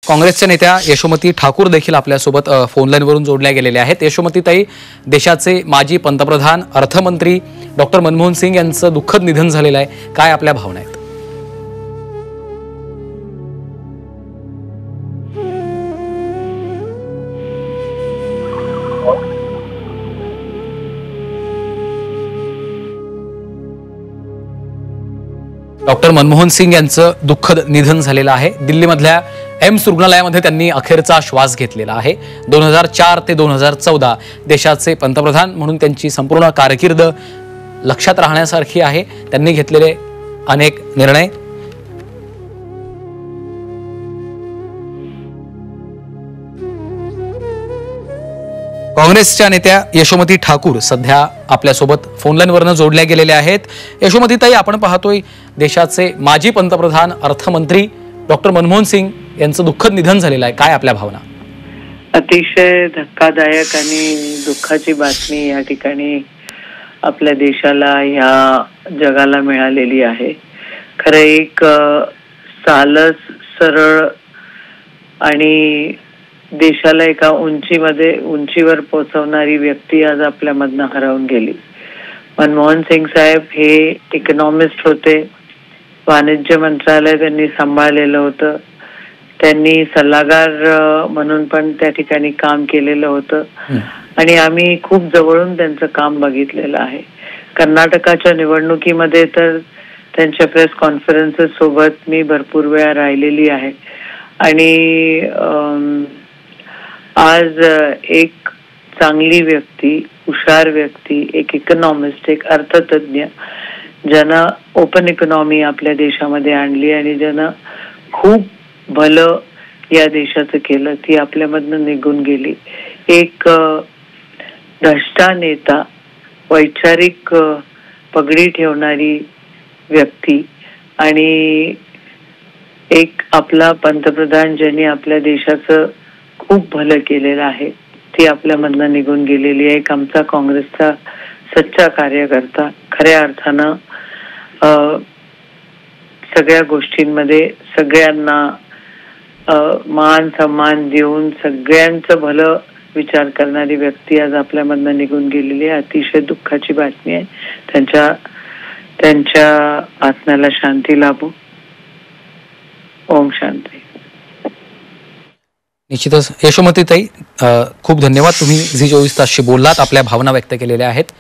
काँग्रेसच्या नेत्या यशोमती ठाकूर देखील आपल्यासोबत फोन लाईनवरून जोडल्या गेलेल्या आहेत। यशोमतीताई, देशाचे माजी पंतप्रधान अर्थमंत्री डॉक्टर मनमोहन सिंग यांचं दुःखद निधन झालेलं आहे, काय आपल्या भावना आहेत? डॉक्टर मनमोहन सिंग यांचं दुःखद निधन झालेलं आहे। दिल्लीमधल्या एम्स रुग्णालयामध्ये त्यांनी अखेरचा श्वास घेतलेला आहे। 2004 ते 2014 देशाचे पंतप्रधान म्हणून त्यांची संपूर्ण कारकीर्द लक्षात राहण्यासारखी आहे। त्यांनी घेतलेले अनेक निर्णय काँग्रेसच्या नेत्या यशोमती ठाकूर सध्या आपल्यासोबत फोन लाईनवरून जोडल्या गेलेल्या आहेत। यशोमतीताई, आपण पाहतोय देशाचे माजी पंतप्रधान अर्थमंत्री डॉक्टर मनमोहन सिंग यांचं दुःखद निधन झालेलं आहे, काय आपल्या भावना? अतिशय धक्कादायक आणि दुःखाची बातमी या ठिकाणी आपल्या देशाला, या जगाला मिळालेली आहे। खरं एक सालस सरळ आणि देशाला एका उंचीवर पोहोचवणारी व्यक्ती आज आपल्यामधनं हरवून गेली। मनमोहन सिंग साहेब हे इकॉनॉमिस्ट होते, वाणिज्य मंत्रालय त्यांनी सांभाळलेलं होतं, त्यांनी सल्लागार म्हणून पण त्या ठिकाणी काम केलेलं होतं आणि आम्ही खूप जवळून त्यांचं काम बघितलेलं आहे। कर्नाटकाच्या निवडणुकीमध्ये तर त्यांच्या प्रेस कॉन्फरन्सेस सोबत मी भरपूर वेळा राहिलेली आहे आणि आज एक चांगली व्यक्ती, हुशार व्यक्ती, एक इकॉनॉमिस्ट, एक अर्थतज्ञ, ज्यानं ओपन इकॉनॉमी आपल्या देशामध्ये आणली आणि ज्यानं खूप भलं या देशाचं केलं, ती आपल्यामधनं निघून गेली। एक भ्रष्टा नेता, वैचारिक पगडी ठेवणारी व्यक्ती आणि एक आपला पंतप्रधान ज्यांनी आपल्या देशाचं खूप भलं केलेलं आहे, ती आपल्यामधनं निघून गेलेली आहे। एक आमचा काँग्रेसचा सच्चा कार्यकर्ता, खऱ्या अर्थानं सगळ्या गोष्टींमध्ये सगळ्यांना मान सन्मान देऊन सगळ्यांचं भलं विचार करणारी व्यक्ती आज आपल्यामधनं निघून गेलेली आहे। अतिशय दुःखाची बातमी आहे। त्यांच्या आत्म्याला शांती लाभो। ओम शांती। निश्चितच यशोमतीताई, खूप धन्यवाद, तुम्ही झी 24 तासशी बोललात, आपल्या भावना व्यक्त केलेल्या आहेत।